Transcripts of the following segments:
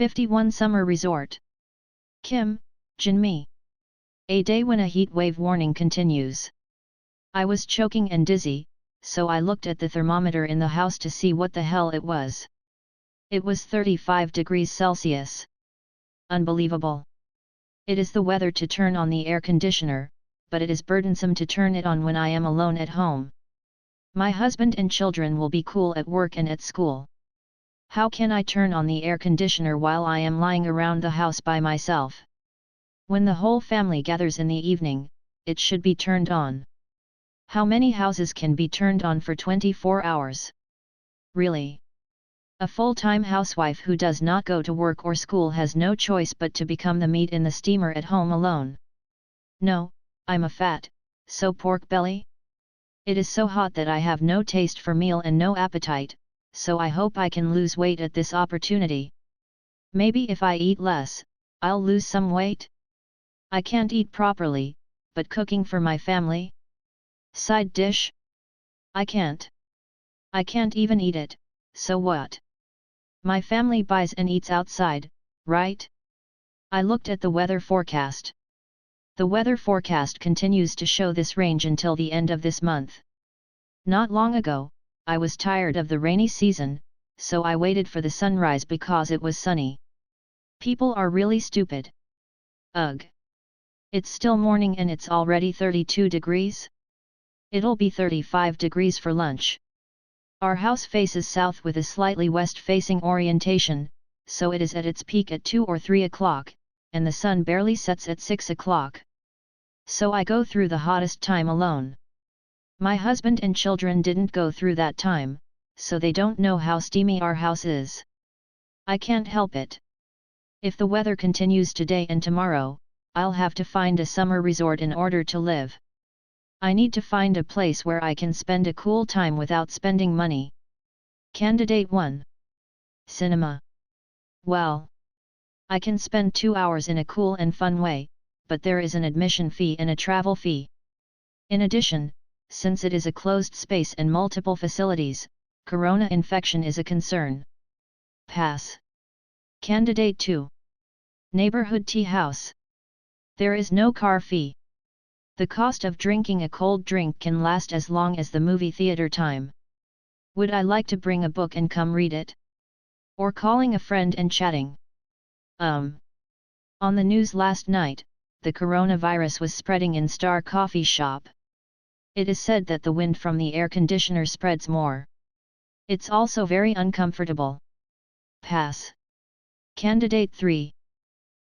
51 Summer Resort. Kim, Jinmi. A day when a heat wave warning continues. I was choking and dizzy, so I looked at the thermometer in the house to see what the hell it was. It was 35 degrees Celsius. Unbelievable. It is the weather to turn on the air conditioner, but it is burdensome to turn it on when I am alone at home. My husband and children will be cool at work and at school. How can I turn on the air conditioner while I am lying around the house by myself? When the whole family gathers in the evening, it should be turned on. How many houses can be turned on for 24 hours? Really? A full-time housewife who does not go to work or school has no choice but to become the meat in the steamer at home alone. No, I'm a fat, so pork belly? It is so hot that I have no taste for meal and no appetite, so I hope I can lose weight at this opportunity. Maybe if I eat less, I'll lose some weight? I can't eat properly, but cooking for my family? Side dish? I can't. I can't even eat it, so what? My family buys and eats outside, right? I looked at the weather forecast. The weather forecast continues to show this range until the end of this month. Not long ago, I was tired of the rainy season, so I waited for the sunrise because it was sunny. People are really stupid. Ugh. It's still morning and it's already 32 degrees? It'll be 35 degrees for lunch. Our house faces south with a slightly west-facing orientation, so it is at its peak at 2 or 3 o'clock, and the sun barely sets at 6 o'clock. So I go through the hottest time alone. My husband and children didn't go through that time, so they don't know how steamy our house is. I can't help it. If the weather continues today and tomorrow, I'll have to find a summer resort in order to live. I need to find a place where I can spend a cool time without spending money. Candidate 1. Cinema. Well, I can spend 2 hours in a cool and fun way, but there is an admission fee and a travel fee. In addition, since it is a closed space and multiple facilities, corona infection is a concern. Pass. Candidate 2. Neighborhood tea house. There is no car fee. The cost of drinking a cold drink can last as long as the movie theater time. Would I like to bring a book and come read it? Or calling a friend and chatting? On the news last night, the coronavirus was spreading in Star Coffee Shop. It is said that the wind from the air conditioner spreads more. It's also very uncomfortable. Pass. Candidate 3.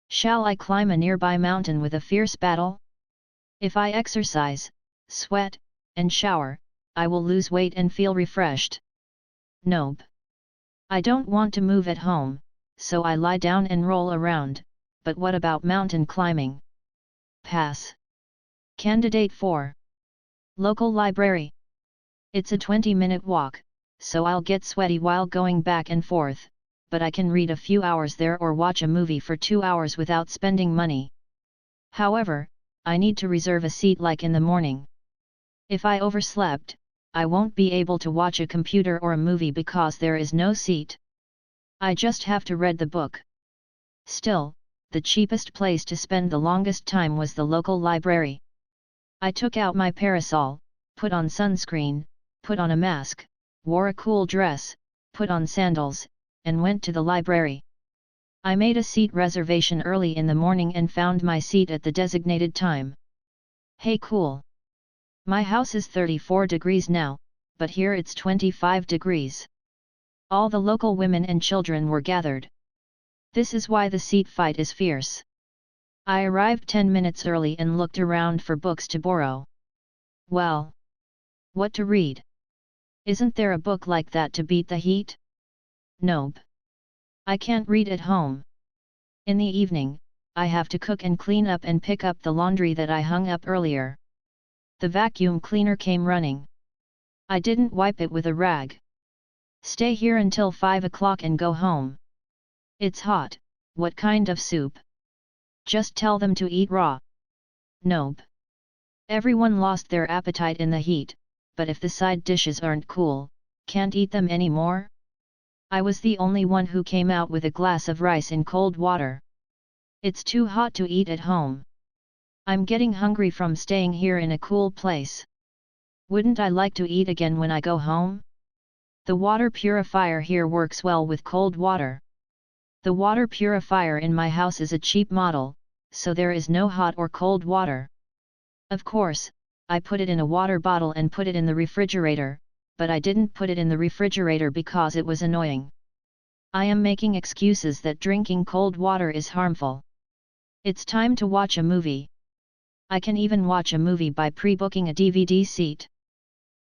Shall I climb a nearby mountain with a fierce battle? If I exercise, sweat, and shower, I will lose weight and feel refreshed. Nope. I don't want to move at home, so I lie down and roll around, but what about mountain climbing? Pass. Candidate 4. Local library. It's a 20-minute walk, so I'll get sweaty while going back and forth, but I can read a few hours there or watch a movie for 2 hours without spending money. However, I need to reserve a seat like in the morning. If I overslept, I won't be able to watch a computer or a movie because there is no seat. I just have to read the book. Still, the cheapest place to spend the longest time was the local library. I took out my parasol, put on sunscreen, put on a mask, wore a cool dress, put on sandals, and went to the library. I made a seat reservation early in the morning and found my seat at the designated time. Hey cool! My house is 34 degrees now, but here it's 25 degrees. All the local women and children were gathered. This is why the seat fight is fierce. I arrived 10 minutes early and looked around for books to borrow. Well, what to read? Isn't there a book like that to beat the heat? Nope. I can't read at home. In the evening, I have to cook and clean up and pick up the laundry that I hung up earlier. The vacuum cleaner came running. I didn't wipe it with a rag. Stay here until 5 o'clock and go home. It's hot. What kind of soup? Just tell them to eat raw. Nope. Everyone lost their appetite in the heat, but if the side dishes aren't cool, can't eat them anymore? I was the only one who came out with a glass of rice in cold water. It's too hot to eat at home. I'm getting hungry from staying here in a cool place. Wouldn't I like to eat again when I go home? The water purifier here works well with cold water. The water purifier in my house is a cheap model, so there is no hot or cold water. Of course, I put it in a water bottle and put it in the refrigerator, but I didn't put it in the refrigerator because it was annoying. I am making excuses that drinking cold water is harmful. It's time to watch a movie. I can even watch a movie by pre-booking a DVD seat.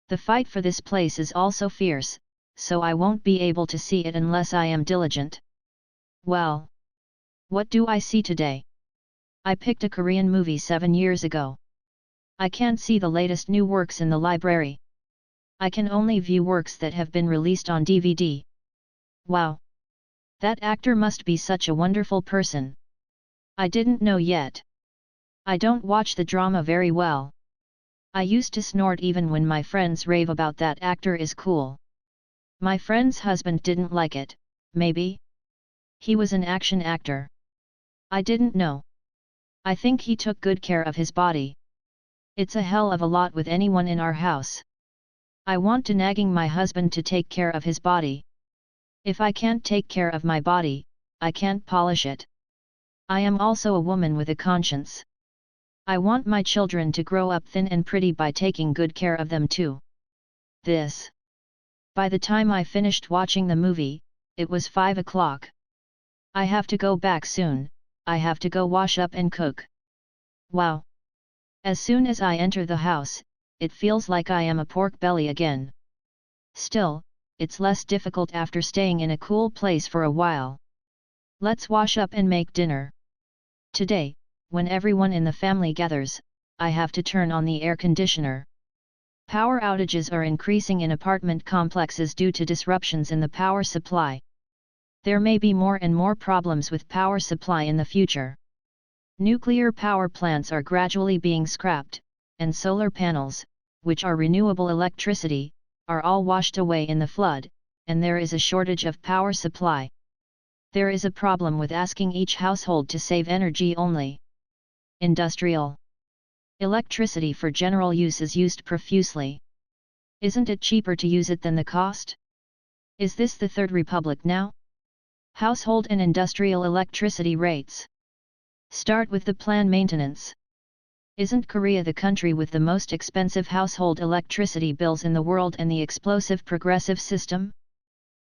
The fight for this place is also fierce, so I won't be able to see it unless I am diligent. Well, what do I see today? I picked a Korean movie 7 years ago. I can't see the latest new works in the library. I can only view works that have been released on DVD. Wow! That actor must be such a wonderful person. I didn't know yet. I don't watch the drama very well. I used to snort even when my friends rave about that actor is cool. My friend's husband didn't like it, maybe? He was an action actor. I didn't know. I think he took good care of his body. It's a hell of a lot with anyone in our house. I want to nagging my husband to take care of his body. If I can't take care of my body, I can't polish it. I am also a woman with a conscience. I want my children to grow up thin and pretty by taking good care of them too. This. By the time I finished watching the movie, it was 5 o'clock. I have to go back soon, I have to go wash up and cook. Wow! As soon as I enter the house, it feels like I am a pork belly again. Still, it's less difficult after staying in a cool place for a while. Let's wash up and make dinner. Today, when everyone in the family gathers, I have to turn on the air conditioner. Power outages are increasing in apartment complexes due to disruptions in the power supply. There may be more and more problems with power supply in the future. Nuclear power plants are gradually being scrapped, and solar panels, which are renewable electricity, are all washed away in the flood, and there is a shortage of power supply. There is a problem with asking each household to save energy only. Industrial electricity for general use is used profusely. Isn't it cheaper to use it than the cost? Is this the Third Republic now? Household and industrial electricity rates. Start with the plan maintenance. Isn't Korea the country with the most expensive household electricity bills in the world and the explosive progressive system?